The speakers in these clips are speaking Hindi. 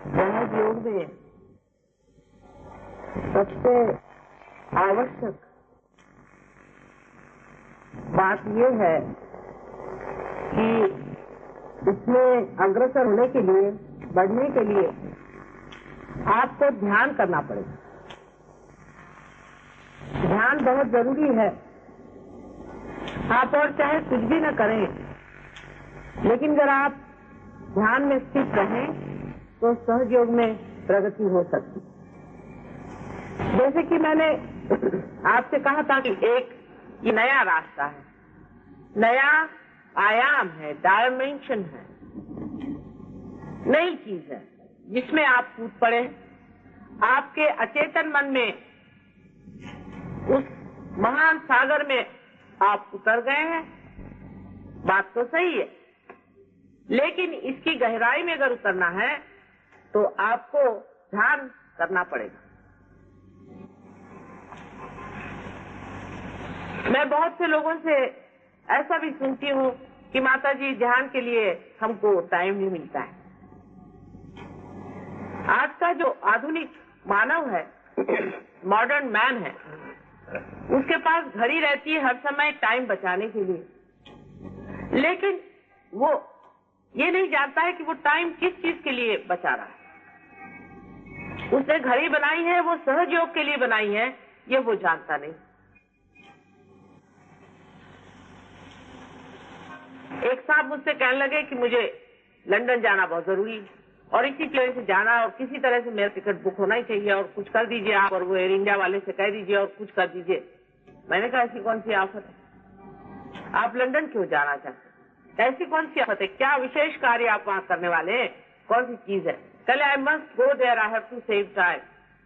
सहज योग में सबसे आवश्यक बात यह है कि इसमें अग्रसर होने के लिए, बढ़ने के लिए आपको ध्यान करना पड़ेगा। ध्यान बहुत जरूरी है। आप और चाहे कुछ भी न करें, लेकिन अगर आप ध्यान में स्थित रहें तो सहज योग में प्रगति हो सकती। जैसे कि मैंने आपसे कहा था कि एक ये नया रास्ता है, नया आयाम है, डायमेंशन है, नई चीज है जिसमें आप कूद पड़े। आपके अचेतन मन में उस महान सागर में आप उतर गए हैं। बात तो सही है, लेकिन इसकी गहराई में अगर उतरना है तो आपको ध्यान करना पड़ेगा। मैं बहुत से लोगों से ऐसा भी सुनती हूँ कि माता जी ध्यान के लिए हमको टाइम नहीं मिलता है। आज का जो आधुनिक मानव है, मॉडर्न मैन है, उसके पास घड़ी रहती है हर समय टाइम बचाने के लिए, लेकिन वो ये नहीं जानता है कि वो टाइम किस चीज के लिए बचा रहा है। उसने घड़ी बनाई है, वो सहज योग के लिए बनाई है, ये वो जानता नहीं। एक साहब मुझसे कहने लगे कि मुझे लंदन जाना बहुत जरूरी है और इसी प्लेन से जाना, और किसी तरह से मेरा टिकट बुक होना ही चाहिए, और कुछ कर दीजिए आप, और वो एयर इंडिया वाले से कह दीजिए और कुछ कर दीजिए। मैंने कहा ऐसी कौन सी आफत है, आप लंदन क्यों जाना चाहते? ऐसी कौन सी आफत है, क्या विशेष कार्य आप वहां करने वाले हैं, कौन सी चीज है? कल I must go there, I have to save time,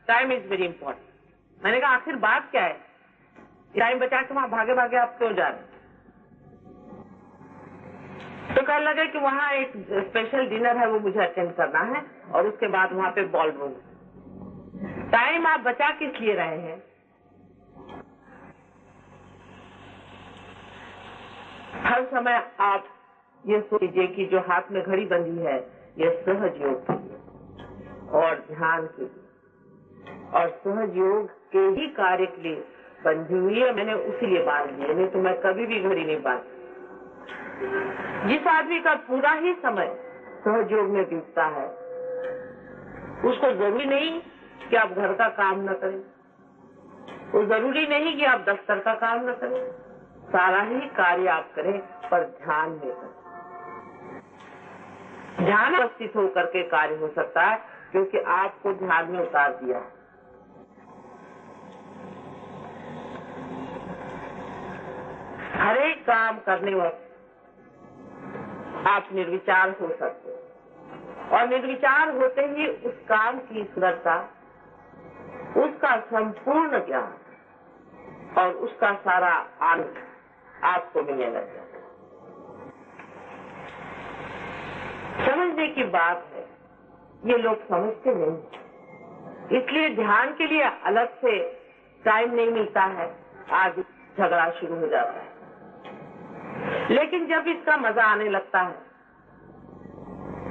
time is very important. मैंने कहा आखिर बात क्या है, टाइम बचा के वहां भागे भागे आप क्यों जा रहे? तो कहने लगे कि वहाँ एक स्पेशल डिनर है, वो मुझे अटेंड करना है, और उसके बाद वहाँ पे बॉल रूम। टाइम आप बचा किस लिए रहे हैं? हर समय आप ये सोचिए कि जो हाथ में घड़ी बंधी है ये सहज योग के लिए और ध्यान के लिए और सहज योग के ही कार्य के लिए बंधी हुई है। मैंने उसी लिए बांध दी, नहीं तो मैं कभी भी घड़ी नहीं बांधती। जिस आदमी का पूरा ही समय सहज योग में बीतता है, उसको जरूरी नहीं कि आप घर का काम न करें, वो जरूरी नहीं कि आप दफ्तर का काम न करें, सारा ही कार्य आप करें, पर ध्यान में करें। ध्यान उपस्थित होकर के कार्य हो सकता है, क्योंकि आपको ध्यान में उतार दिया। हर एक काम करने वक्त आप निर्विचार हो सकते हैं, और निर्विचार होते ही उस काम की सुंदरता, उसका संपूर्ण ज्ञान और उसका सारा आनंद आपको मिलने लग जाता है। समझने की बात है, ये लोग समझते नहीं, इसलिए ध्यान के लिए अलग से टाइम नहीं मिलता है, आज झगड़ा शुरू हो जाता है। लेकिन जब इसका मजा आने लगता है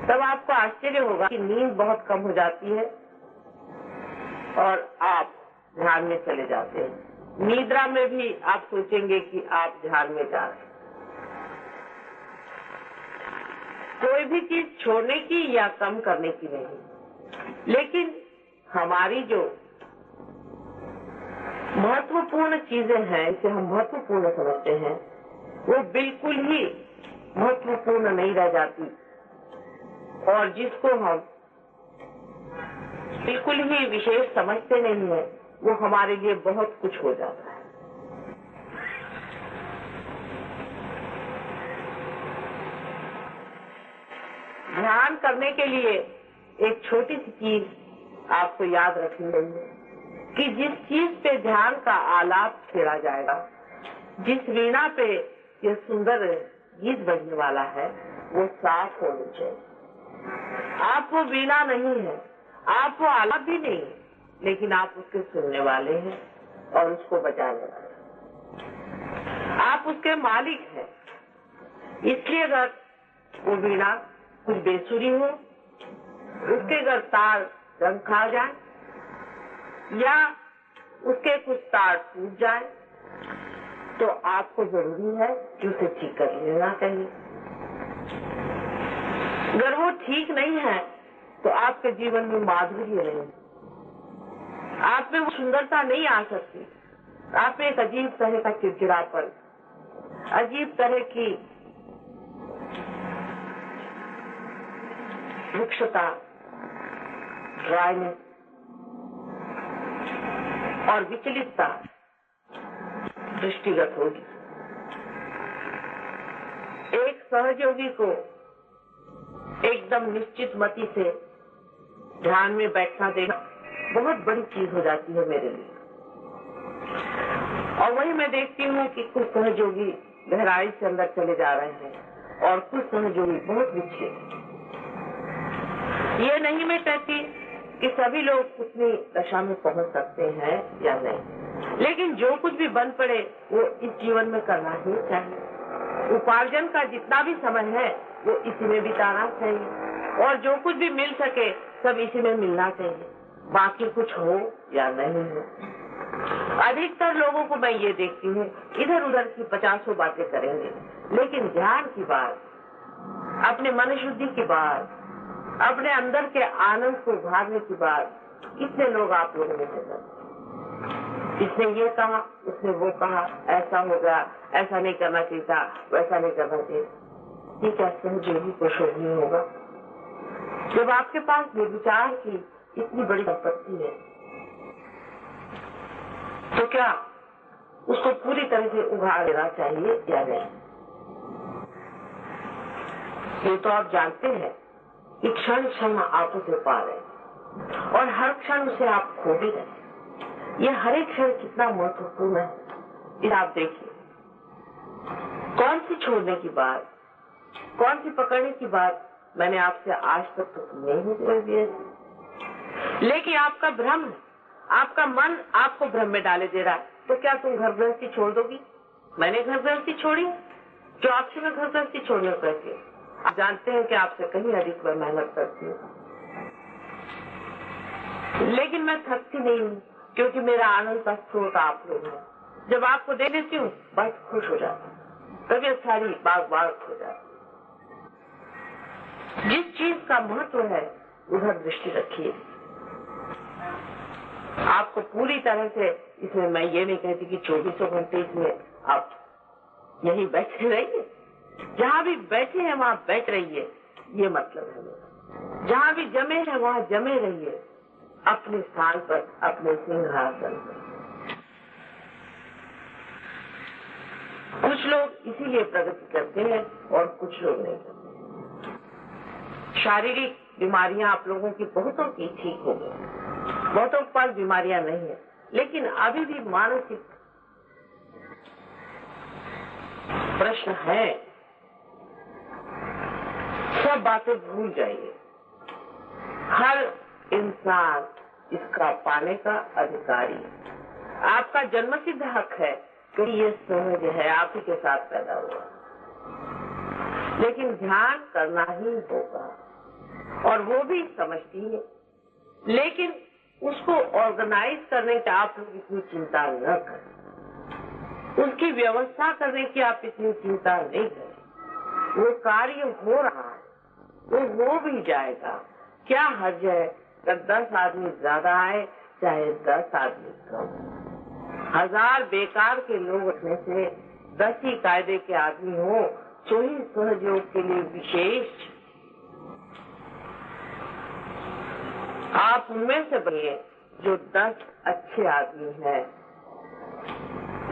तब आपको आश्चर्य होगा कि नींद बहुत कम हो जाती है और आप ध्यान में चले जाते हैं। निद्रा में भी आप सोचेंगे कि आप ध्यान में जा रहे हैं। कोई भी चीज छोड़ने की या कम करने की नहीं, लेकिन हमारी जो महत्वपूर्ण चीजें हैं, इसे हम महत्वपूर्ण समझते हैं, वो बिल्कुल ही महत्वपूर्ण नहीं रह जाती, और जिसको हम बिल्कुल ही विशेष समझते नहीं है, वो हमारे लिए बहुत कुछ हो जाता है। ध्यान करने के लिए एक छोटी सी चीज आपको याद रखनी चाहिए कि जिस चीज पे ध्यान का आलाप छेड़ा जाएगा, जिस वीणा पे ये सुंदर गीत बजने वाला है, वो साफ होनी चाहिए। आप वो वीणा नहीं है, आप वो आलाप भी नहीं, लेकिन आप उसके सुनने वाले हैं और उसको बजाने वाले। आप उसके मालिक हैं। इसलिए अगर वो वीणा कुछ बेसुरी हो, उसके उसके अगर तार रंग खा जाए या उसके कुछ तार टूट जाए तो आपको जरूरी है कि उसे ठीक कर लेना चाहिए। अगर वो ठीक नहीं है तो आपके जीवन में माधुर्य नहीं, आप में वो सुंदरता नहीं आ सकती। आप में एक अजीब तरह का चिड़चिड़ापन, अजीब तरह की रुक्षता, ड्राइनेस और विचलितता दृष्टिगत होगी। एक सहयोगी को एकदम निश्चित मति से ध्यान में बैठना देना बहुत बड़ी चीज हो जाती है मेरे लिए। और वही मैं देखती हूँ कि कुछ सहयोगी गहराई से अंदर चले जा रहे हैं और कुछ सहयोगी बहुत विचलित। ये नहीं मैं कहती कि सभी लोग उतनी दशा में पहुंच सकते हैं या नहीं, लेकिन जो कुछ भी बन पड़े वो इस जीवन में करना ही चाहिए। उपार्जन का जितना भी समय है वो इसी में बिताना चाहिए और जो कुछ भी मिल सके सब इसी में मिलना चाहिए, बाकी कुछ हो या नहीं हो। अधिकतर लोगों को मैं ये देखती हूँ इधर उधर की 50 बातें करेंगे, लेकिन ध्यान की बात, अपने मन शुद्धि की बात, अपने अंदर के आनंद को उभारने की बात कितने लोग आप लोगों में से करते। इसने ये कहा, उसने वो कहा, ऐसा हो गया, ऐसा नहीं करना चाहिए था, वैसा नहीं करना चाहिए। ये क्या सहयोगी को शोभनीय होगा? जब आपके पास निर्विचार की इतनी बड़ी संपत्ति है तो क्या उसको पूरी तरह से उगाड़ देना चाहिए या नहीं? ये तो आप जानते हैं कि क्षण क्षण आप उसे पा रहे और हर क्षण उसे आप खो भी रहे। ये हर एक क्षण कितना महत्वपूर्ण है, ये आप देखिए। कौन सी छोड़ने की बात, कौन सी पकड़ने की बात मैंने आपसे आज तक तो नहीं कर दी, लेकिन आपका भ्रम है, आपका मन आपको भ्रम में डाले दे रहा है। तो क्या तुम घर गृहस्थी छोड़ दोगी? मैंने घर गृहस्थी छोड़ी, जो आपसे मैं घर गृहस्थी छोड़ने को कहती हूँ। आप जानते हैं कि आपसे कहीं अधिक मैं मेहनत करती हूँ, लेकिन मैं थकती नहीं हूँ क्योंकि मेरा आनंद का स्रोत आप लोग हैं। जब आपको दे देती हूँ बस खुश हो जाती, तबीयत सारी बाग बाग हो जाती। जिस चीज का महत्व है उधर दृष्टि रखिए। आपको पूरी तरह से इसमें मैं ये नहीं कहती कि 24 घंटे इसमें आप यहीं बैठे रहिए, जहाँ भी बैठे हैं वहाँ बैठ रहिए, ये मतलब है। जहाँ भी जमे हैं वहाँ जमे रहिए, अपने स्थान पर, अपने सिंहासन पर। कुछ लोग इसीलिए प्रगति करते हैं और कुछ लोग नहीं करते। शारीरिक बीमारियां आप लोगों की बहुतों की ठीक हो गई, बहुतों के पास बीमारियां नहीं है, लेकिन अभी भी मानसिक प्रश्न है। सब बातें भूल जाइए। हर इंसान इसका पाने का अधिकारी है। आपका जन्मसिद्ध हक है क्योंकि ये सहज है, आप ही के साथ पैदा हुआ, लेकिन ध्यान करना ही होगा और वो भी समझती है, लेकिन उसको ऑर्गेनाइज करने की आप लोग इतनी चिंता न करें, उसकी व्यवस्था करने की आप इतनी चिंता नहीं करें। वो कार्य हो रहा है, वो हो भी जाएगा। क्या हर्ज है कि 10 आदमी ज्यादा आए चाहे 10 आदमी कम। 1000 बेकार के लोग रखने से 10 ही कायदे के आदमी हो तो ही सहयोग के लिए विशेष। आप उनमें से बनिए जो 10 अच्छे आदमी हैं,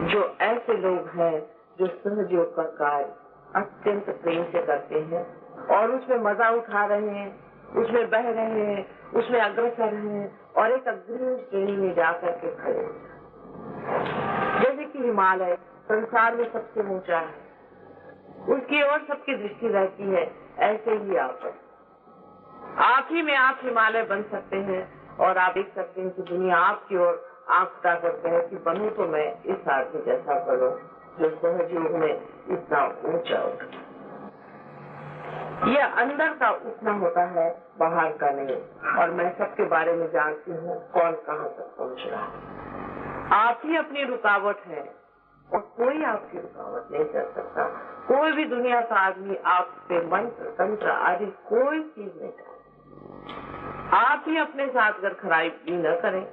जो ऐसे लोग हैं जो सहयोग का कार्य अत्यंत प्रेम से करते हैं और उसमें मजा उठा रहे हैं, उसमें बह रहे हैं, उसमें अग्रसर हैं और एक अग्रिम श्रेणी में जाकर के खड़े। जैसे कि हिमालय संसार में सबसे ऊंचा है, उसकी ओर सबकी दृष्टि रहती है, ऐसे ही आप ही में आप हिमालय बन सकते हैं और आप देख सकते हैं कि दुनिया आपकी ओर आंख उठा सकते हैं कि बनूं तो मैं इस आदमी जैसा बनूं जो सहयोग में इतना ऊंचा उठा। ये अंदर का उठना होता है, बाहर का नहीं। और मैं सबके बारे में जानती हूँ कौन कहाँ तक पहुँच रहा है। आप ही अपनी रुकावट है और कोई आपकी रुकावट नहीं कर सकता। कोई भी दुनिया का आदमी आप पे मंत्र तंत्र आदि कोई चीज नहीं करे। आप ही अपने साथ अगर खराबी न करें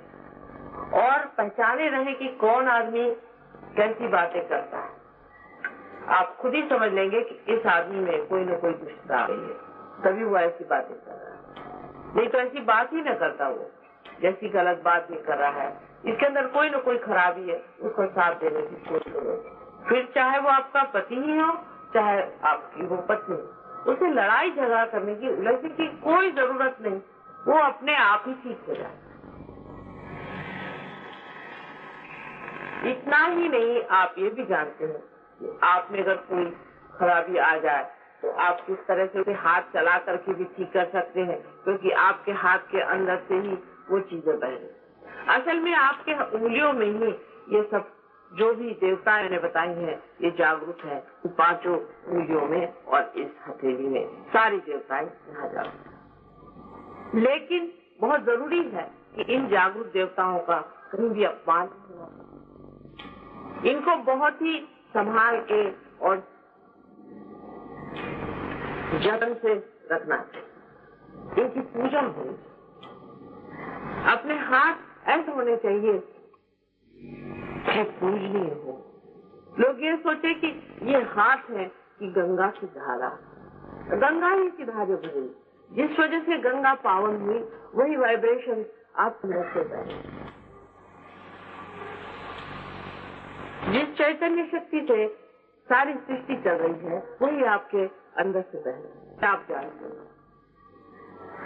और पहचाने रहे कि कौन आदमी कैसी बातें करता है, आप खुद ही समझ लेंगे कि इस आदमी में कोई न कोई दुष्टता आ रही है, तभी वो ऐसी बातें कर रहा है। नहीं तो ऐसी बात ही न करता वो, जैसी गलत बात भी कर रहा है। इसके अंदर कोई न कोई खराबी है, उसको साथ देने की कोशिश करो। फिर चाहे वो आपका पति ही हो, चाहे आपकी वो पत्नी, उसे लड़ाई झगड़ा करने की, उलझने की कोई जरूरत नहीं। वो अपने आप ही ठीक हो जाए। इतना ही नहीं, आप ये भी जानते हैं कि आप में अगर कोई खराबी आ जाए तो आप किस तरह से उसे हाथ चला करके भी ठीक कर सकते हैं, क्योंकि आपके हाथ के अंदर से ही वो चीजें बह रही। असल में आपके उंगलियों में ही ये सब जो भी देवताएं ने बताई हैं ये जागरूक है। पांचों उंगलियों में और इस हथेली में सारी देवताएं यहाँ जागरूक। लेकिन बहुत जरूरी है कि इन जागरूक देवताओं का कहीं भी अपमान नहीं हो। इनको बहुत ही संभाल के और जतन से रखना चाहिए। इनकी पूजा होनी चाहिए। अपने हाथ ऐसे होने चाहिए कि पूजनीय हो। लोग ये सोचे कि ये हाथ है कि गंगा की धारा, गंगा ही की धारा बनी, जिस वजह से गंगा पावन हुई, वही वाइब्रेशन आप अंदर से बहे। जिस चैतन्य शक्ति से सारी सृष्टि चल रही है, वही आपके अंदर से बहे, आप जानते हैं।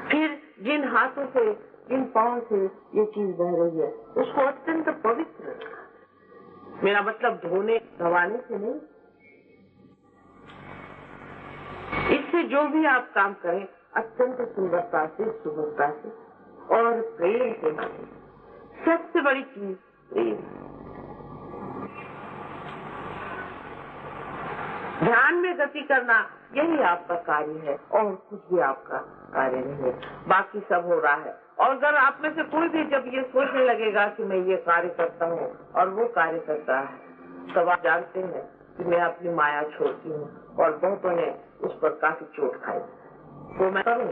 फिर जिन हाथों से, जिन पांव से ये चीज बह रही है, उसको अत्यंत पवित्र रखना। मेरा मतलब धोने धवाने से नहीं। इससे जो भी आप काम करें अत्यंत सुंदरता से, सुगमता से और प्रेम से माने। सबसे बड़ी चीज प्रेम। ध्यान में गति करना यही आपका कार्य है और कुछ भी आपका कार्य नहीं है। बाकी सब हो रहा है। और अगर आप में से कोई भी जब ये सोचने लगेगा कि मैं ये कार्य करता हूँ और वो कार्य करता है, तब आप जानते हैं कि मैं अपनी माया छोड़ती हूँ। और बहुतों ने उस पर काफी चोट खाई। तो मैं करूँ,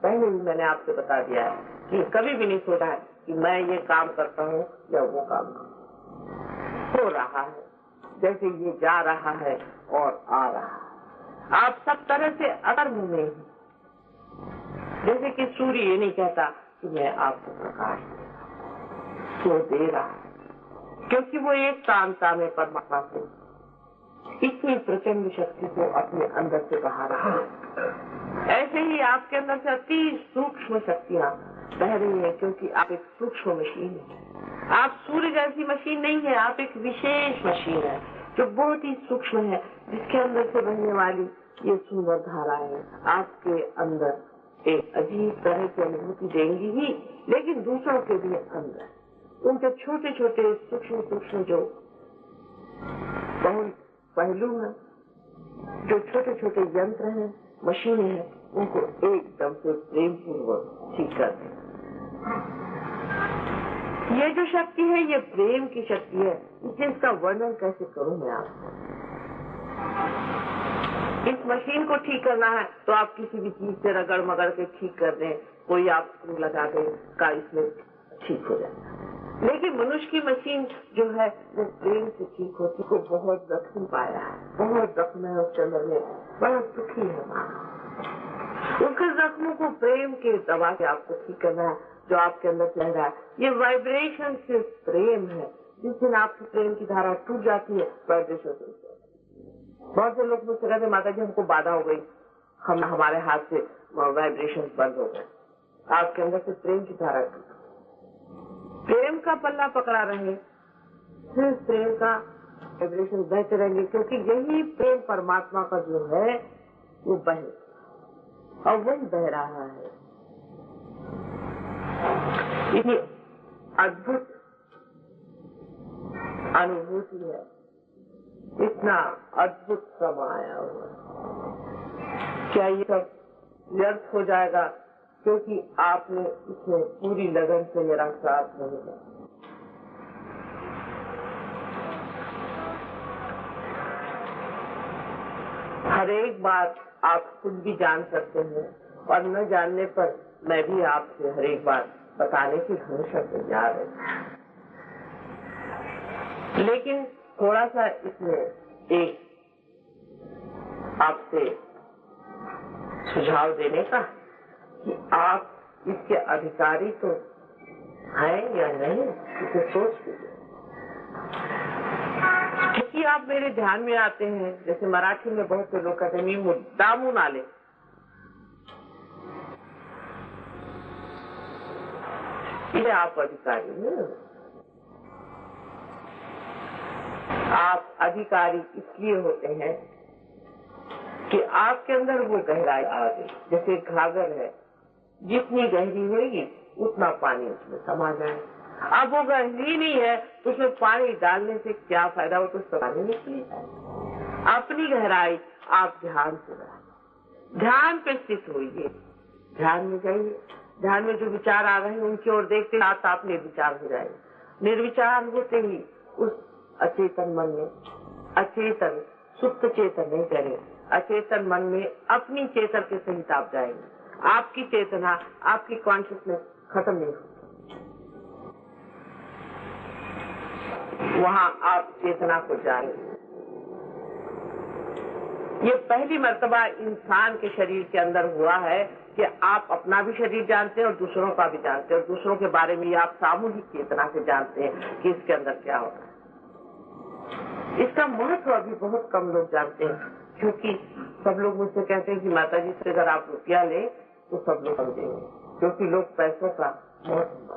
पहले ही मैंने आपसे बता दिया है कि कभी भी नहीं सोचा है कि मैं ये काम करता हूँ या वो काम हो रहा है, जैसे ये जा रहा है और आ रहा है। आप सब तरह से अकर्म में ही, जैसे कि सूर्य ये नहीं कहता कि मैं आपको प्रकाश तो दे रहा है, क्योंकि वो एक कामता में परमात्मा से इतनी प्रचंड शक्ति को अपने अंदर से बहा रहा है। ऐसे ही आपके अंदर से अति सूक्ष्म शक्तियां बह रही है, क्योंकि आप एक सूक्ष्म मशीन है। आप सूर्य जैसी मशीन नहीं है, आप एक विशेष मशीन है जो बहुत ही सूक्ष्म है, जिसके अंदर से बहने वाली ये सुंदर धाराएं आपके अंदर एक अजीब तरह की अनुभूति देंगी ही, लेकिन दूसरों के भी अंदर उनके छोटे छोटे सूक्ष्म सूक्ष्म जो बहुत पहलू हैं, जो छोटे छोटे यंत्र हैं, मशीनें हैं, उनको एकदम से प्रेम पूर्वक ठीक कर दें। ये जो शक्ति है ये प्रेम की शक्ति है। इसलिए इसका वर्णन कैसे करूं मैं आपको। इस मशीन को ठीक करना है तो आप किसी भी चीज से रगड़ मगड़ के ठीक कर दें, कोई आप स्क्रू लगा दें का इसमें ठीक हो जाता है। लेकिन मनुष्य की मशीन जो है वो प्रेम से ठीक होती को बहुत जख्म पाया है, बहुत जख्म है उसके अंदर में, बड़ा दुखी है मानो। उसके जख्मों को प्रेम के दवा से आपको ठीक करना है। जो आपके अंदर चल रहा है ये वाइब्रेशन सिर्फ प्रेम है। जिस दिन आपकी प्रेम की धारा टूट जाती है, वाइब्रेशन टूट जाती है। बहुत से लोग मुझसे कहते माता जी हमको बाधा हो गई, हमारे हाथ से वाइब्रेशन बंद हो गए। आपके अंदर से प्रेम की धारा टूट, प्रेम का पल्ला पकड़ा रहे, सिर्फ प्रेम का वाइब्रेशन बहते रहेंगे, क्योंकि यही प्रेम परमात्मा का जो है वो बहे और वही बह रहा है। ये अद्भुत अनुभूति है, इतना अद्भुत समय आया हुआ है। क्या ये सब व्यर्थ हो जाएगा क्योंकि आपने इसमें पूरी लगन से मेरा साथ नहीं दिया? हर एक बात आप खुद भी जान सकते हैं और न जानने पर मैं भी आपसे हर एक बात बताने की हमेशा तैयार है, लेकिन थोड़ा सा इसमें एक आपसे सुझाव देने का कि आप इसके अधिकारी तो हैं या नहीं, इसे सोच लीजिए। क्योंकि आप मेरे ध्यान में आते हैं, जैसे मराठी में बहुत से लोग कहते हैं मी मुद्दामून आले, ये आप अधिकारी नहीं। आप अधिकारी इसलिए होते हैं कि आपके अंदर वो गहराई आ गई। जैसे घाघर है, जितनी गहरी होगी उतना पानी उसमें समा जाए। अब वो गहरी नहीं है तो उसमें पानी डालने से क्या फायदा, वो तो पानी निकली है। अपनी गहराई आप ध्यान से बढ़ाइए, ध्यान पे स्थित होइए, ध्यान में जाइए। ध्यान में जो विचार आ रहे हैं उनकी ओर देखते साथ आप निर्विचार हो जाएंगे। निर्विचार होते ही उस अचेतन मन में, अचेतन सुप्त चेतन नहीं करें, अचेतन मन में अपनी चेतन के सहित आप जाएंगे। आपकी चेतना, आपकी कॉन्शियसनेस खत्म नहीं होती, वहां आप चेतना को जानेंगे। ये पहली मर्तबा इंसान के शरीर के अंदर हुआ है कि आप अपना भी शरीर जानते हैं और दूसरों का भी जानते हैं, और दूसरों के बारे में आप सामूहिक चेतना से जानते हैं कि इसके अंदर क्या हो रहा है। इसका महत्व अभी बहुत कम लोग जानते हैं, क्योंकि सब लोग मुझसे कहते हैं कि माता जी से अगर आप रुपया ले तो सब लोग समझेंगे, क्योंकि लोग पैसों का महत्व,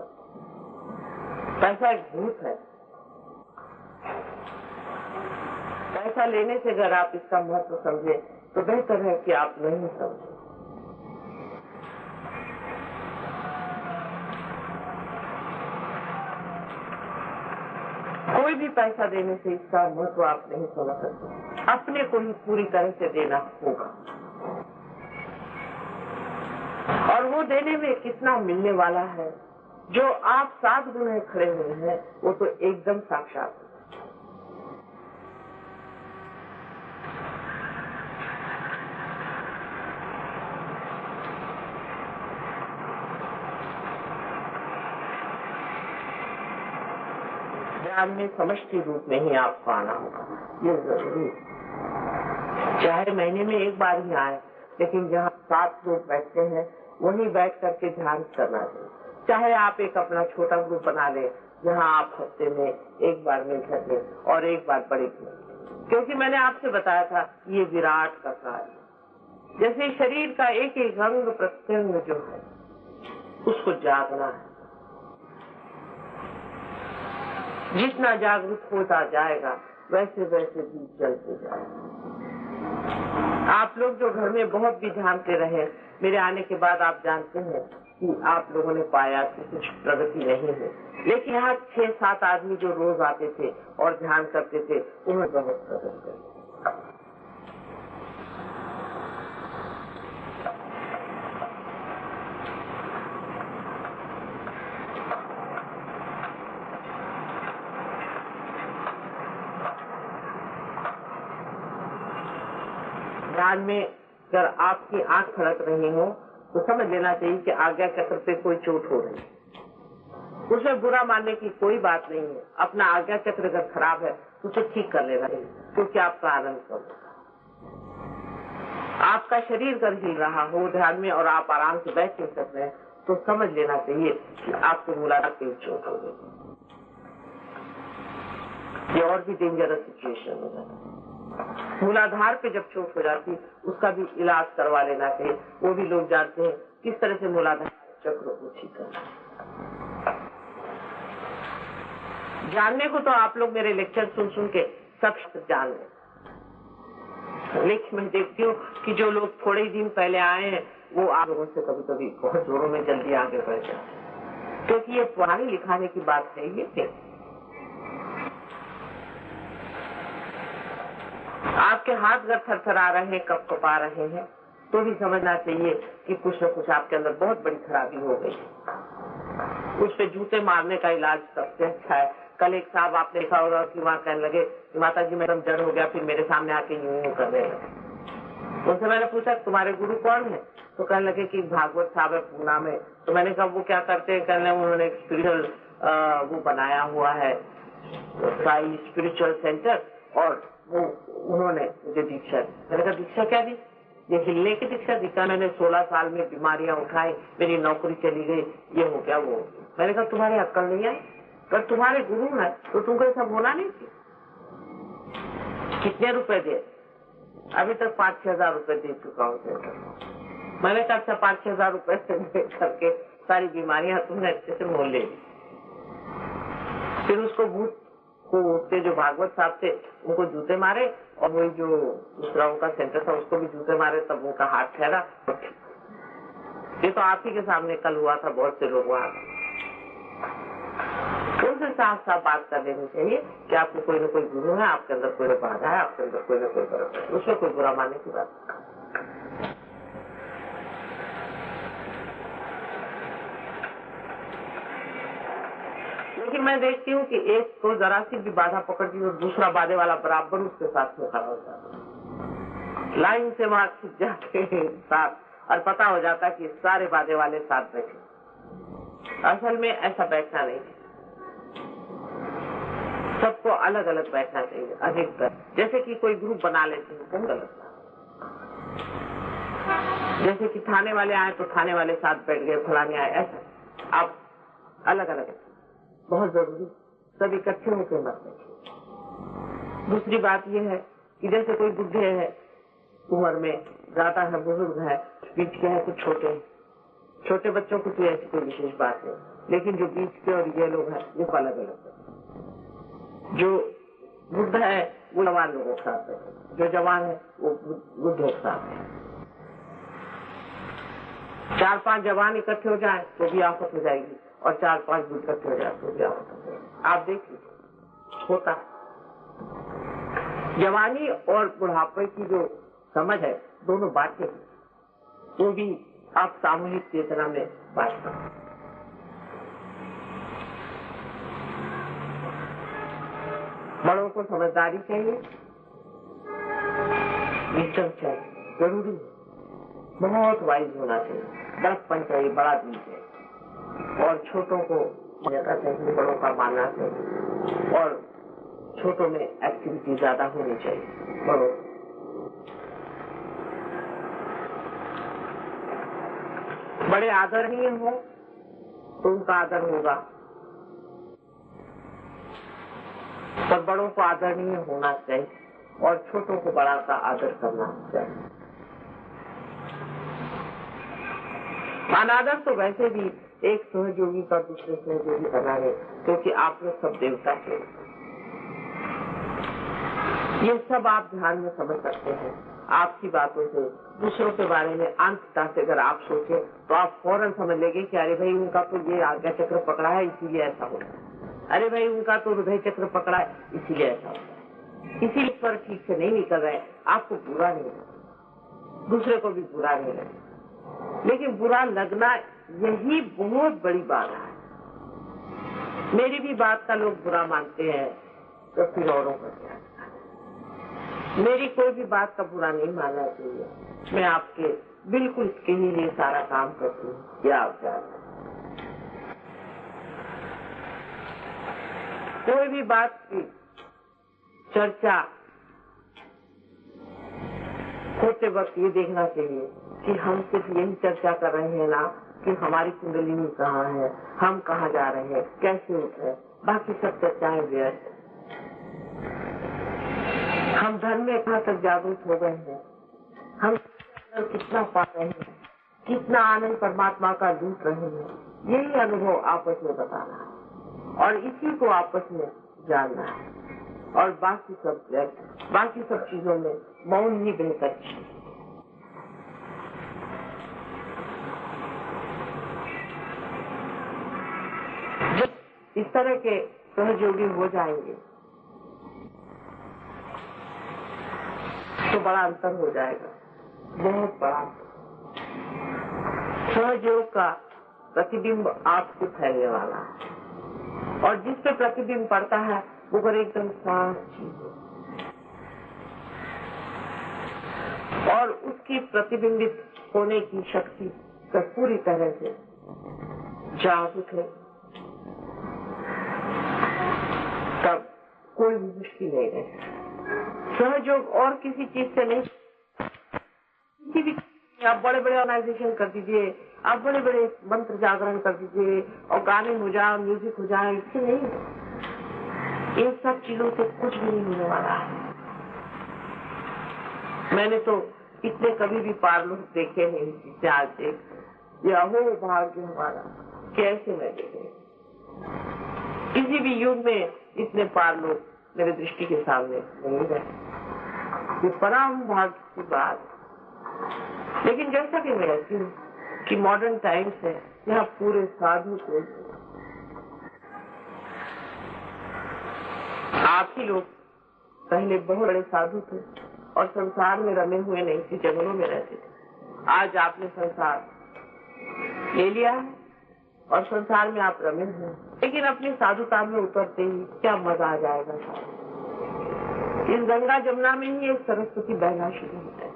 पैसा एक भूत है। पैसा लेने से अगर आप इसका महत्व समझे तो बेहतर है कि आप नहीं समझे। कोई भी पैसा देने से इसका महत्व आप नहीं समझ सकते। अपने को ही पूरी तरह से देना होगा, और वो देने में कितना मिलने वाला है। जो आप 7 गुण खड़े हुए हैं वो तो एकदम साक्षात है। ध्यान में समष्टि रूप में ही आपको आना होगा, ये जरूरी। चाहे महीने में एक बार ही आए, लेकिन जहाँ 7 लोग बैठते हैं वहीं बैठ करके ध्यान करना चाहिए। चाहे आप एक अपना छोटा ग्रुप बना लें, जहाँ आप हफ्ते में एक बार मिल सके और एक बार बड़े ग्रुप, क्योंकि मैंने आपसे बताया था ये विराट का कार्य। जैसे शरीर का एक एक अंग प्रत्यंग जो है उसको जागना है। जितना जागरूक होता जाएगा वैसे वैसे भी चलते जाएगा। आप लोग जो घर में बहुत भी ध्यान से रहे, मेरे आने के बाद आप जानते हैं कि आप लोगों ने पाया कि कुछ प्रगति नहीं है, लेकिन यहाँ 6-7 आदमी जो रोज आते थे और ध्यान करते थे उन्होंने बहुत प्रगति की। ध्यान में अगर आपकी आंख फड़क रही हो तो समझ लेना चाहिए कि आज्ञा चक्र पे कोई चोट हो रही है। उसे बुरा मानने की कोई बात नहीं है। अपना आज्ञा चक्र अगर खराब है तो उसे ठीक कर लेना चाहिए, क्योंकि आपका आनंद करो। आपका शरीर अगर हिल रहा हो ध्यान में और आप आराम से बैठ नहीं सकते हैं तो समझ लेना चाहिए कि आपको मूलाधार पे चोट हो गई। ये और भी डेंजरस सिचुएशन हो जाता है। मूलाधार पे जब चोट हो जाती उसका भी इलाज करवा लेना चाहिए। वो भी लोग जानते हैं किस तरह से मूलाधार चक्र को ठीक करना। जानने को तो आप लोग मेरे लेक्चर सुन सुन के सब जान लें, लेकिन मैं देखती हूँ कि जो लोग थोड़े ही दिन पहले आए हैं वो आप लोगों से कभी कभी बहुत जोरों में जल्दी आगे बढ़ जाते हैं, क्योंकि ये पढ़ाने लिखाने की बात है। ये आपके हाथ अगर थरथरा रहे हैं, कप कपा रहे हैं, तो भी समझना चाहिए कि कुछ न कुछ आपके अंदर बहुत बड़ी खराबी हो गई। उस पे जूते मारने का इलाज सबसे अच्छा है। कल एक साहब आपने देखा होगा कि वहाँ कहने लगे कि माता जी मैं एकदम जड़ हो गया, फिर मेरे सामने आके यूं करने लगे। उनसे मैंने पूछा तुम्हारे गुरु कौन है? तो कहने लगे कि भागवत साहब है पूना में। तो मैंने कहा वो क्या करते हैं? कहने उन्होंने एक स्पिरिचुअल वो बनाया हुआ है, साई स्पिरिचुअल सेंटर, और वो उन्होंने मुझे दीक्षा दी। मैंने कहा दीक्षा क्या दी? ये हिलने की दीक्षा दी। कहा मैंने 16 साल में बीमारियां उठाई, मेरी नौकरी चली गई, ये हो गया वो। मैंने कहा तुम्हारी अक्ल नहीं आई? पर तुम्हारे गुरु है तो तुमको ऐसा बोला नहीं थी? कितने रुपए दे? अभी तक 5-6 हजार रुपए दे चुका हूँ। मैंने कहा अच्छा 5-6 हजार रुपए से करके सारी बीमारियां तुमने अच्छे से मोल ले ली। फिर उसको भूत को उठते जो भागवत साहब थे उनको जूते मारे, और वही जो दूसरा उनका सेंटर था उसको भी जूते मारे, तब उनका हाथ ठहरा। ये तो आप ही के सामने कल हुआ था, बहुत से लोग वहां। उनसे साफ साफ बात कर लेनी चाहिए कि आपको कोई न कोई गुरु है, आपके अंदर कोई न बाधा है, आपके अंदर कोई न कोई फर्क है, उसमें कोई बुरा मानने की बात। लेकिन मैं देखती हूँ कि एक को जरा सी भी बाधा पकड़ती है और दूसरा बाधे वाला बराबर उसके साथ में खड़ा हो जाता है, लाइन से वहां खिंच जाते हैं साथ, और पता हो जाता है कि सारे बाधे वाले साथ बैठे। असल में ऐसा बैठना नहीं है, सबको अलग अलग बैठना चाहिए अधिकतर। जैसे कि कोई ग्रुप बना लेते हैं, बहुत गलत। जैसे कि थाने वाले आए तो थाने वाले साथ बैठ गए, फलाने आए, ऐसा आप अलग अलग, बहुत जरूरी सब इकट्ठे होकर मत बैठिए। दूसरी बात यह है कि जैसे कोई बुढ़े है, उम्र में ज्यादा है, बुजुर्ग है, बीच के है, कुछ छोटे हैं। छोटे बच्चों को तो ऐसी कोई विशेष बात है, लेकिन जो बीच के और ये लोग हैं ये अलग अलग है। जो बुढ़ा है वो जवान लोगों के साथ है, जो जवान है वो बुढ़ों के साथ है। 4-5 जवान इकट्ठे हो जाए तो भी आफत हो जाएगी, और 4-5 बुढ़ इकट्ठे हो जाए तो भी आफत हो जाएगी। आप देखिए होता है। जवानी और बुढ़ापे की जो समझ है दोनों बातें, वो भी आप सामूहिक चेतना में बात करें। बड़ों को समझदारी चाहिए, विजडम चाहिए, जरूरी है, बहुत वाइज होना चाहिए, बड़प्पन चाहिए, बड़ा दिल चाहिए, और छोटों को ज्यादा चाहिए, बड़ों का मानना चाहिए, और छोटों में एक्टिविटी ज्यादा होनी चाहिए। बड़ों बड़े आदरणीय हो तो उनका आदर होगा, और बड़ों को आदरणीय होना चाहिए, और छोटों को बड़ा का आदर करना चाहिए। अनादर तो वैसे भी एक सहयोगी का दूसरे सहयोगी करना है, क्योंकि आप लोग सब देवता के। ये सब आप ध्यान में समझ सकते हैं। आपकी बातों से दूसरों के बारे में अंततः से अगर आप सोचें तो आप फौरन समझ लेंगे कि अरे भाई उनका तो ये आज्ञा चक्र पकड़ा है इसीलिए ऐसा होता है, अरे भाई उनका तो हृदय चक्र पकड़ा है इसीलिए ऐसा होता है, इसीलिए पर ठीक से नहीं निकल रहे। आपको बुरा नहीं लगे, दूसरे को भी बुरा नहीं लगे, लेकिन बुरा लगना यही बहुत बड़ी बात है। मेरी भी बात का लोग बुरा मानते हैं तो फिर औरों का क्या? मेरी कोई भी बात का बुरा नहीं मानना चाहिए। मैं आपके बिल्कुल इसके ही लिए सारा काम करती हूँ, क्या आप जानते हैं। कोई भी बात की चर्चा होते वक्त ये देखना चाहिए कि हम सिर्फ यही चर्चा कर रहे हैं ना, कि हमारी कुंडलिनी कहाँ है, हम कहाँ जा रहे हैं, कैसे उठ रहे हैं, बाकी सब चर्चाएं व्यर्थ। हम धर्म में कहाँ तक जागरूक हो गए हैं, हम कितना पा रहे हैं, कितना आनंद परमात्मा का लूट रहे हैं, यही अनुभव आपस में बताना है और इसी को आपस में जानना है, और बाकी सब चीजों में मौन ही बेहतर चीज। जब इस तरह के सहयोगी हो जाएंगे तो बड़ा अंतर हो जाएगा, बहुत बड़ा। सहयोग का प्रतिबिंब आपको फैलने वाला है, और जिस पे प्रतिबिंब पड़ता है वो कर एकदम साफ चीज और उसकी प्रतिबिंबित होने की शक्ति तो पूरी तरह से जागरूक है, तब कोई भी मुश्किल नहीं है। सहयोग और किसी चीज से नहीं, किसी भी आप बड़े बड़े ऑर्गेनाइजेशन कर दीजिए, आप बड़े बड़े मंत्र जागरण कर दीजिए और गाने हो जाए, म्यूजिक हो जाए, इससे नहीं। इन सब चीजों से कुछ भी नहीं होने वाला है। मैंने तो इतने कभी भी पार्लों देखे नहीं जिससे आज देख या हो भाग्य हमारा कैसे मैं देखे। किसी भी युग में इतने पार्लों मेरे दृष्टि के सामने नहीं रहे, ये परम भाग्य की बात। लेकिन जैसा कि मैं कहती हूँ कि मॉडर्न टाइम्स है, यहाँ पूरे साधु को आप ही लोग पहले बहुत बड़े साधु थे और संसार में रमे हुए नहीं थे, जंगलों में रहते थे। आज आपने संसार ले लिया है और संसार में आप रमे हुए, लेकिन अपनी साधुता में उतरते ही क्या मजा आ जाएगा। इस गंगा जमुना में ही एक सरस्वती बहना शुरू होता है।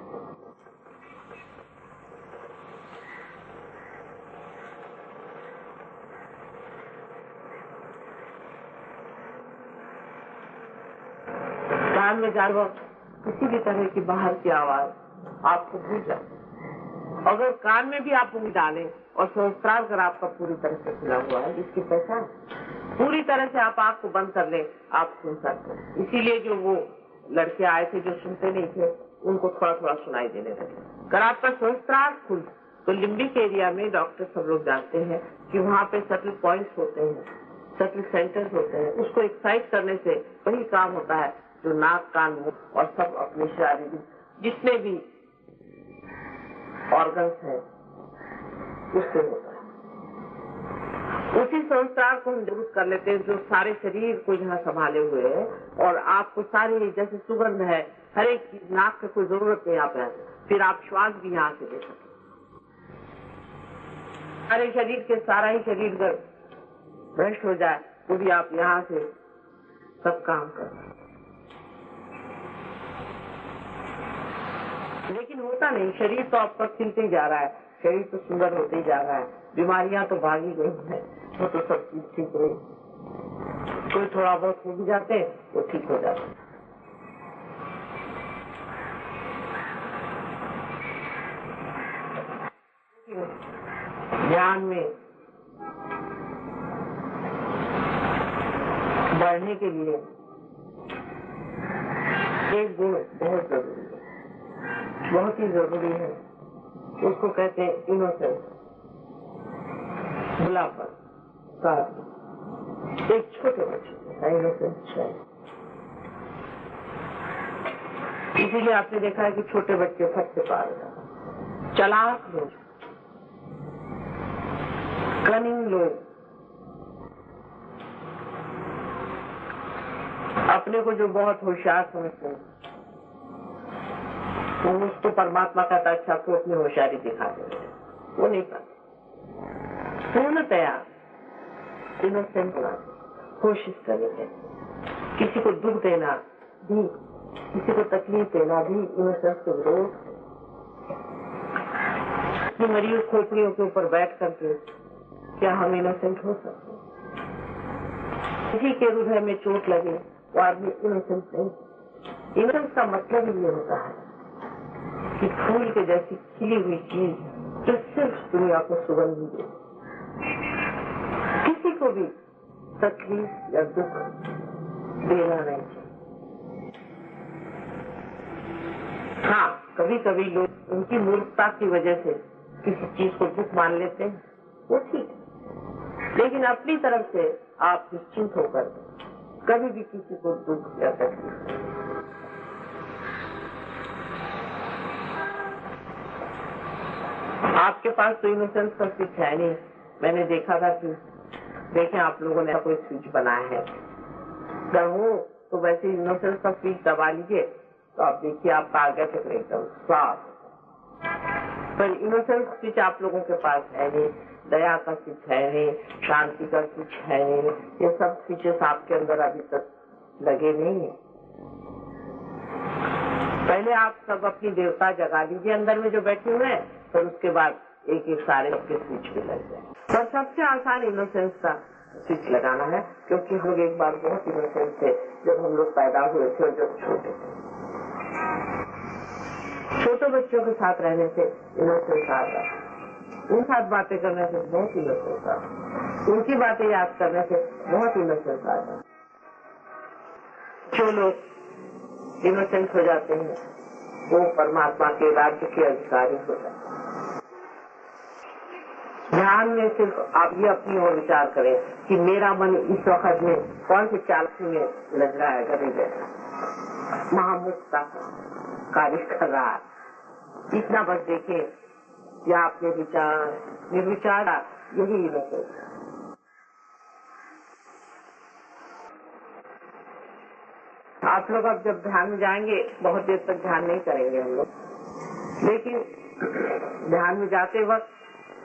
कान में जाए वक्त किसी भी तरह की बाहर की आवाज आपको भूल जाए। अगर कान में भी आप उंगली डालें और सहस्त्रार कर आपका पूरी तरह से खुला हुआ है, जिसकी पहचान पूरी तरह से आप आंख को बंद कर ले, आप सुन सकते हैं। इसीलिए जो वो लड़के आए थे जो सुनते नहीं थे, उनको थोड़ा थोड़ा सुनाई देने लगे। अगर आपका सहस्त्रार खुल तो लिम्बिक एरिया में डॉक्टर सब लोग जानते हैं कि वहाँ पे सटल पॉइंट्स होते हैं, सटल सेंटर्स होते हैं। उसको एक्साइट करने से वही काम होता है जो नाक, कान, मुंह और सब अपने शारीरिक जितने भी ऑर्गन्स हैं उससे होता है। उसी संस्कार को हम जरूर कर लेते हैं जो सारे शरीर को यहाँ संभाले हुए है, और आपको सारी जैसे सुगंध है, हर एक चीज, नाक की कोई जरूरत नहीं आप यहाँ, फिर आप श्वास भी यहाँ से ले सकते। सारे शरीर के सारा ही शरीर अगर भ्रष्ट हो जाए तो भी आप यहाँ से सब काम कर। लेकिन होता नहीं, शरीर तो आपका खिलते ही जा रहा है, शरीर तो सुंदर होते ही जा रहा है, बीमारियां तो भागी गई है, वो तो सब चीज ठीक रही। कोई थोड़ा बहुत हो भी जाते हैं वो ठीक हो जाते हैं। ज्ञान में बढ़ने के लिए एक गुण बहुत जरूरी है, बहुत ही जरूरी है। उसको कहते हैं इनोसेंस, भुलापन। एक छोटे बच्चे का इनोसेंस है। इसीलिए आपने देखा है कि छोटे बच्चे सबसे पार जाते, चालाक लोग, कनिंग लोग, अपने को जो बहुत होशियार समझते हैं, तो उसको परमात्मा कहता अच्छा तो अपनी होशियारी दिखा दे, वो नहीं पाते। पूर्णतया इनोसेंट होना कोशिश करेंगे। किसी को दुख देना भी, किसी को तकलीफ देना भी इनोसेंस के विरोध। मरी हुई खोपड़ियों के ऊपर बैठ करके क्या हम इनोसेंट हो सकते? किसी के हृदय में चोट लगे वो आदमी इनोसेंट नहीं। इनोसेंस का मतलब ये होता है कि फूल के जैसी खिली हुई चीज जो सिर्फ दुनिया को सुगंध दे, किसी को भी तकलीफ या दुख देना नहीं चाहिए। हाँ, कभी कभी लोग उनकी मूर्खता की वजह से किसी चीज को दुख मान लेते हैं, वो ठीक है, लेकिन अपनी तरफ से आप निश्चिंत होकर कभी भी किसी को दुख या तकलीफ। आपके पास तो इनोसेंस का स्विच है नहीं। मैंने देखा था कि देखें आप लोगों ने कोई स्विच बनाया है, अगर हो तो वैसे इनोसेंस का स्विच दबा लीजिए तो आप देखिए आपका आगे से एकदम साफ। पर इनोसेंस स्विच आप लोगों के पास है नहीं, दया का स्विच है नहीं, शांति का स्विच है नहीं, ये सब स्विचेस आपके अंदर अभी तक लगे नहीं है। पहले आप सब अपनी देवता जगा लीजिए अंदर में जो बैठे हुए हैं, फिर उसके बाद एक एक सारे के स्विच भी लग जाए। पर सबसे आसान इनोसेंस का स्विच लगाना है, क्योंकि हम लोग एक बार बहुत इनोसेंस थे जब हम लोग पैदा हुए थे और जब छोटे थे। छोटे बच्चों के साथ रहने से इनोसेंस आता है, उन साथ बातें करने से बहुत इनोसेंस आता है, उनकी बातें याद करने से बहुत इनोसेंस आता है। जो लोग इनोसेंस हो जाते हैं वो परमात्मा के राज्य के अधिकारी हो जाते हैं। ध्यान में सिर्फ आप ये अपनी ओर विचार करें कि मेरा मन इस वक्त में कौन से चालकी में लग रहा है, कभी बैठा महामुक्ता कार्य कर रहा है, इतना बस देखें कि आपने विचार निर्विचार यही इनोसेंस। आप लोग अब जब ध्यान में जाएंगे बहुत देर तक ध्यान नहीं करेंगे हम लोग, लेकिन ध्यान में जाते वक्त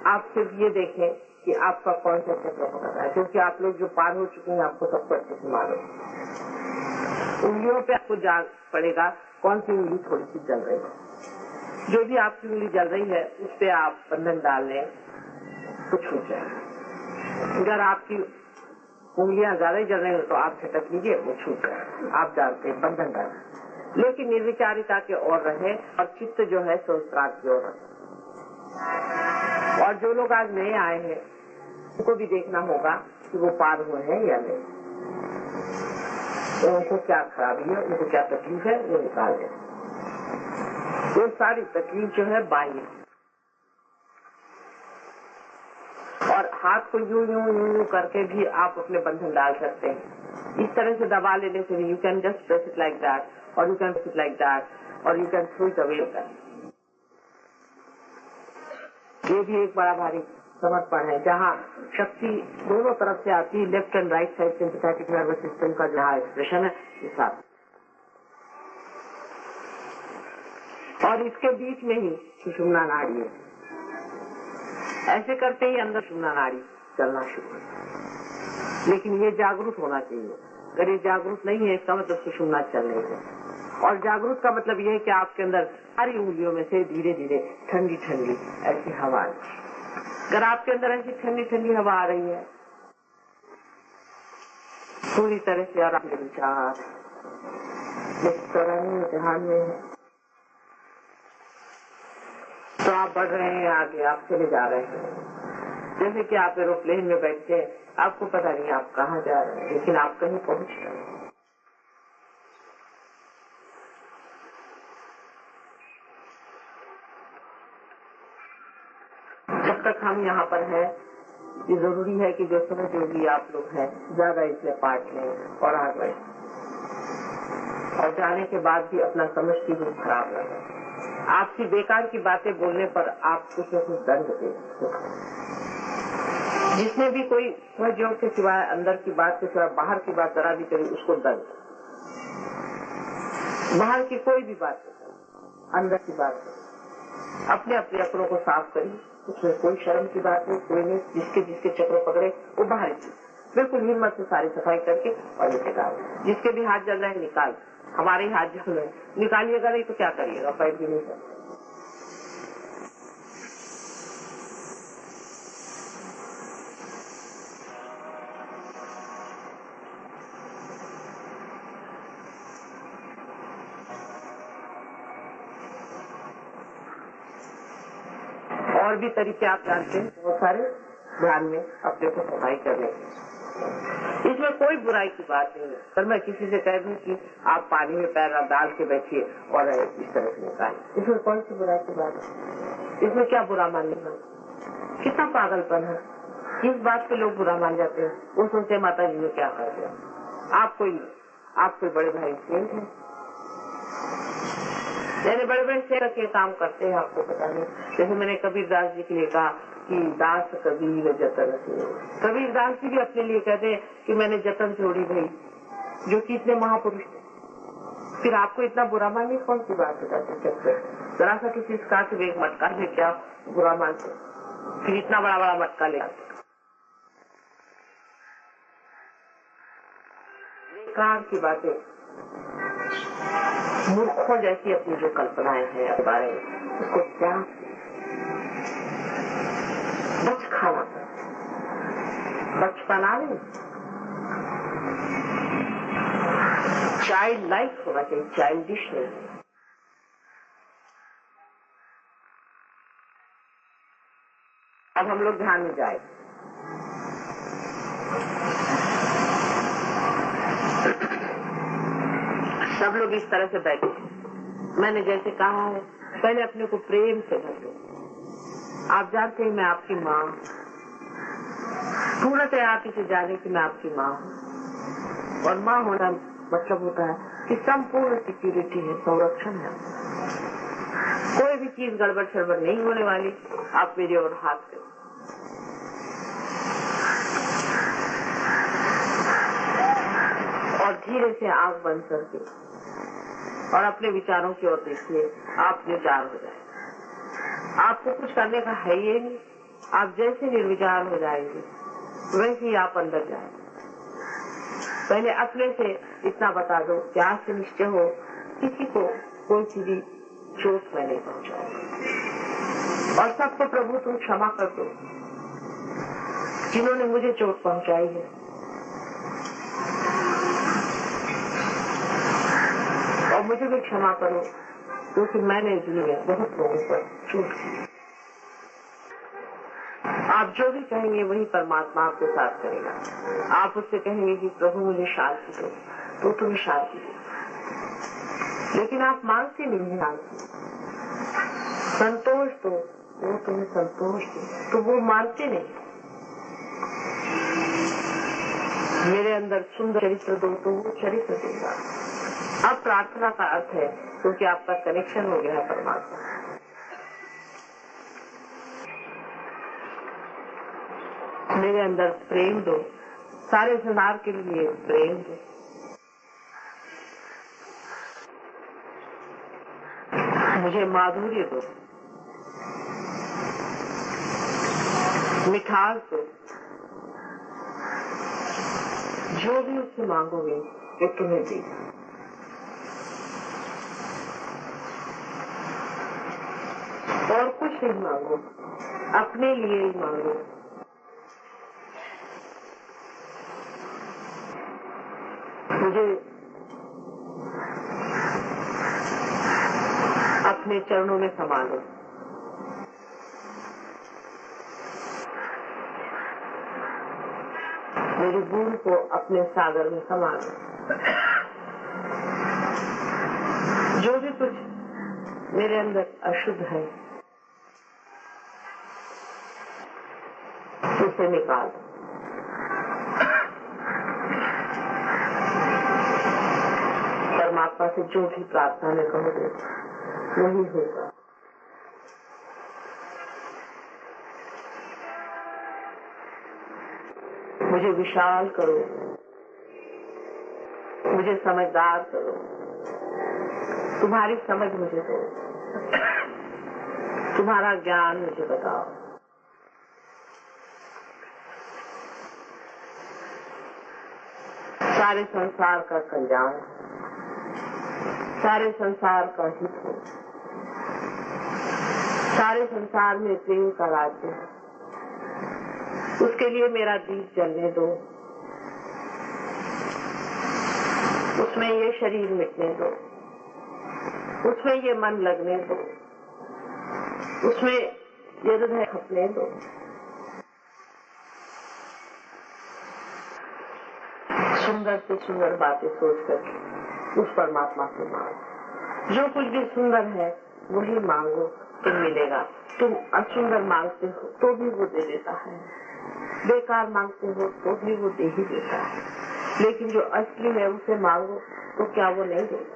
आप सिर्फ ये देखें कि आपका कौन सा चक्र पकड़ रहा है, क्योंकि आप लोग जो पार हो चुके हैं आपको सबको अच्छे से मालूम। उंगलियों पे आपको जान पड़ेगा कौन सी उंगली थोड़ी सी जल रही है। जो भी आपकी उंगली जल रही है उस पे आप बंधन डाल लें तो छूट जाए। अगर आपकी उंगलियां ज्यादा ही जल रही हो तो आप झटक लीजिए, वो छूट जाए। आप जानते हैं बंधन डाल, लेकिन निर्विचारिता के ओर रहे और चित्त जो है सहस्त्रार्थ की ओर रहे। और जो लोग आज नए आए हैं उनको भी देखना होगा कि वो पार हुए हैं या नहीं, तो उनको क्या खराबी है, उनको क्या तकलीफ है, वो निकाल दें। वो सारी तकलीफ जो है बाह्य, और हाथ को यूं यूं यूं यूं करके भी आप अपने बंधन डाल सकते हैं। इस तरह से दबा लेने से you can just press it like that, और you can press it like that, और you can throw it away. ये भी एक बड़ा भारी समर्पण है, जहाँ शक्ति दोनों तरफ से आती है, left and right side sympathetic nervous system का जहाँ एक्सप्रेशन है इस साथ, और इसके बीच में ही सुषुम्ना नाड़ी है। ऐसे करते ही अंदर सुषुम्ना नाड़ी चलना शुरू है, लेकिन ये जागरूक होना चाहिए। अगर ये जागरूक नहीं है इसका मतलब सुषुम्ना चल नहीं है। और जागरूक का मतलब ये है कि आपके अंदर सारी उंगलियों में से धीरे धीरे ठंडी ठंडी ऐसी हवा है। अगर आपके अंदर ऐसी ठंडी ठंडी हवा आ रही है पूरी तरह से, और आपके विचार इस तरह ध्यान में है, तो आप बढ़ रहे हैं आगे, आप चले जा रहे हैं। जैसे कि आप एरोप्लेन में बैठ के आपको पता नहीं आप कहाँ जा रहे हैं, लेकिन आप कहीं पहुंच रहे हैं। जब तक हम यहाँ पर हैं, ये जरूरी है कि जो सहयोगी आप लोग हैं ज्यादा इसमें पार्ट लें और आगे बढ़ें, और जाने के बाद भी अपना समझ की रूप खराब न है। आपकी बेकार की बातें बोलने पर आप कुछ न कुछ दंड दे। जिसने भी कोई सहयोग के सिवाय अंदर की बात के सिवाय बाहर की बात जरा भी करी उसको दंड। बाहर की कोई भी बात नहीं, अंदर की बात नहीं। अपने अपने चक्रों को साफ करिए, उसमें कोई शर्म की बात नहीं, कोई नहीं। जिसके जिसके चक्र पकड़े वो बाहर की बिल्कुल हिम्मत से सारी सफाई करके और निकाल। जिसके भी हाथ जल रहे हैं निकाल, हमारे ही हाथ जल रहे हैं, निकालिएगा नहीं तो क्या करिएगा, फाइट भी नहीं कर। और भी तरीके आप जानते हैं बहुत सारे, ध्यान में अपने को सफाई करने। इसमें कोई बुराई की बात नहीं है। पर मैं किसी से कह दूं कि आप पानी में पैर डाल के बैठिए और इस तरह से निकालें, इसमें कौन सी बुराई की बात है? इसमें क्या बुरा मानने का? कितना पागलपन है। किस बात पे लोग बुरा मान जाते हैं? वो सोचते माता जी ने क्या कर दिया। आप कोई बड़े भाई सेठ हैं, यानी बड़े बड़े सेठ के काम करते हैं, आपको पता नहीं। जैसे मैंने कबीरदास जी के लिए कहा कि दास कबीर जतन से, कबीरदास जी भी अपने लिए कहते हैं कि मैंने जतन छोड़ी भाई, जो कि इतने महापुरुष थे। फिर आपको इतना बुरा मानने कौन सी बात बताते चक्कर? जरा सा किसी स्काच में एक मटका लेके आप बुरा मानते, फिर इतना बड़ा बड़ा मटका ले आते। बेकार की बातें, मूर्खों जैसी अपनी जो कल्पनाएं हैं अपने बारे में, उसको क्या बच खाना, बचपना नहीं, चाइल्ड लाइफ होना चाहिए, चाइल्डिश नहीं। अब हम लोग ध्यान में जाए। सब लोग इस तरह से बैठे, मैंने जैसे कहा है, पहले अपने को प्रेम से भर लो। आप जानते हैं मैं आपकी माँ, पूर्णतः आप इसे जाने कि मैं आपकी माँ हूँ। और माँ होना मतलब होता है कि संपूर्ण सिक्योरिटी है, संरक्षण है। कोई भी चीज गड़बड़ शड़बड़ नहीं होने वाली। आप मेरी ओर हाथ करें और धीरे से आंख बंद करके और अपने विचारों की ओर देखिए। आप निर्विचार हो जाए, आपको कुछ करने का है ये नहीं। आप जैसे निर्विचार हो जाएंगे वैसे ही आप अंदर जाएंगे। पहले अपने से इतना बता दो, क्या से निश्चय हो किसी को कोई सी भी चोट मैं नहीं पहुंचाऊंगा। और सबको प्रभु तुम क्षमा कर दो जिन्होंने मुझे चोट पहुंचाई है। और मुझे भी क्षमा करो क्योंकि मैंने जिंदगी बहुत लोगों पर चोट की। आप जो भी कहेंगे वही परमात्मा आपके साथ करेगा। आप उससे कहेंगे कि प्रभु मुझे शांति दो, तो तुम्हें शांति दो। लेकिन आप मांगते नहीं हैं शांति, संतोष दो, वो तुम्हें संतोष दो, तो वो मानते नहीं। मेरे अंदर सुंदर चरित्र दो, तो वो चरित्र देगा। अब प्रार्थना का अर्थ है क्योंकि आपका कनेक्शन हो गया है परमात्मा। मेरे अंदर प्रेम दो, सारे संसार के लिए प्रेम दो। मुझे माधुर्य दो, मिठास दो। जो भी उससे मांगोगे वो तुम्हें देगा। और कुछ नहीं मांगो, अपने लिए ही मांगो। मुझे अपने चरणों में समा लो। मेरी भूल को अपने सागर में समा लो। जो भी कुछ मेरे अंदर अशुद्ध है उसे निकाल दो। परमात्मा से जो भी प्रार्थना में कहोगे वही होगा। मुझे विशाल करो, मुझे समझदार करो, तुम्हारी समझ मुझे दो, तुम्हारा ज्ञान मुझे बताओ। सारे संसार का कल्याण, सारे संसार का हित हो, सारे संसार में प्रेम का राज्य है। उसके लिए मेरा दीप जलने दो, उसमें ये शरीर मिटने दो, उसमें ये मन लगने दो, उसमें ये हृदय खपने दो। सुंदर से सुंदर बातें सोच करके उस परमात्मा से मांगो। जो कुछ भी सुंदर है वही मांगो तो मिलेगा। तुम असुंदर मांगते हो तो भी वो दे देता है, बेकार मांगते हो तो भी वो दे ही देता है। लेकिन जो असली है उसे मांगो तो क्या वो नहीं देगा?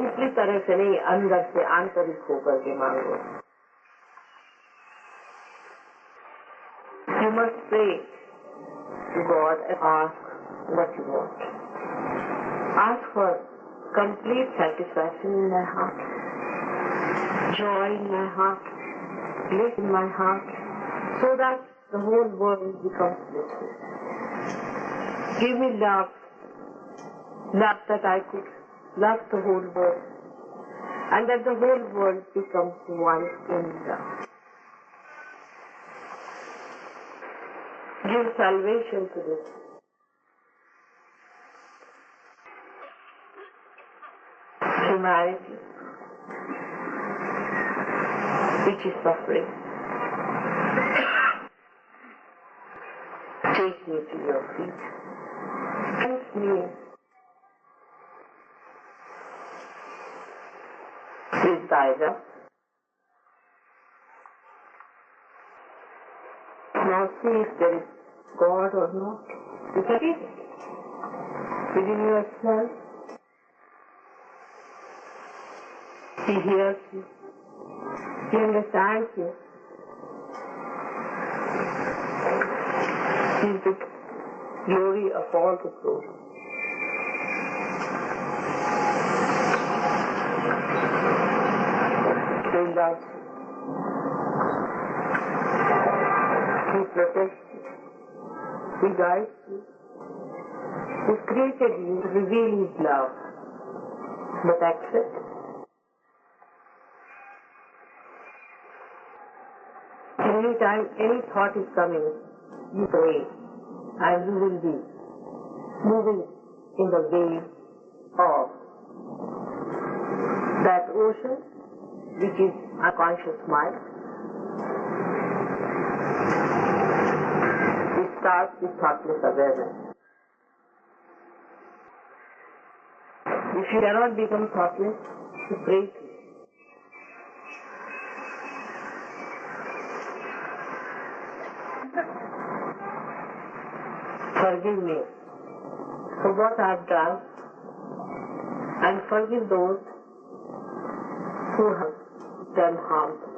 ऊपरी तरह से नहीं, अंदर से आंतरिक होकर के मांगो। You must pray to God and ask what you want. Ask for complete satisfaction in my heart, joy in my heart, bliss in my heart, so that the whole world becomes blissful. Give me love, love that I could love the whole world, and that the whole world becomes one in love. Give salvation to this. Humanity, which is suffering. Take me to your feet. Cleanse me with thy love. Now see if there is God or not. You can see it within yourself. He hears you. He understands you. He is the glory of all the glory. He loves you. He protects you. He guides you. He created you to reveal His love. But accept it. Anytime any thought is coming, you pray, and you will be moving in the wave of that ocean, which is unconscious mind. It starts with thoughtless awareness. If you cannot become thoughtless, you pray to it. Forgive me for what I have done, and forgive those who have done harm to me.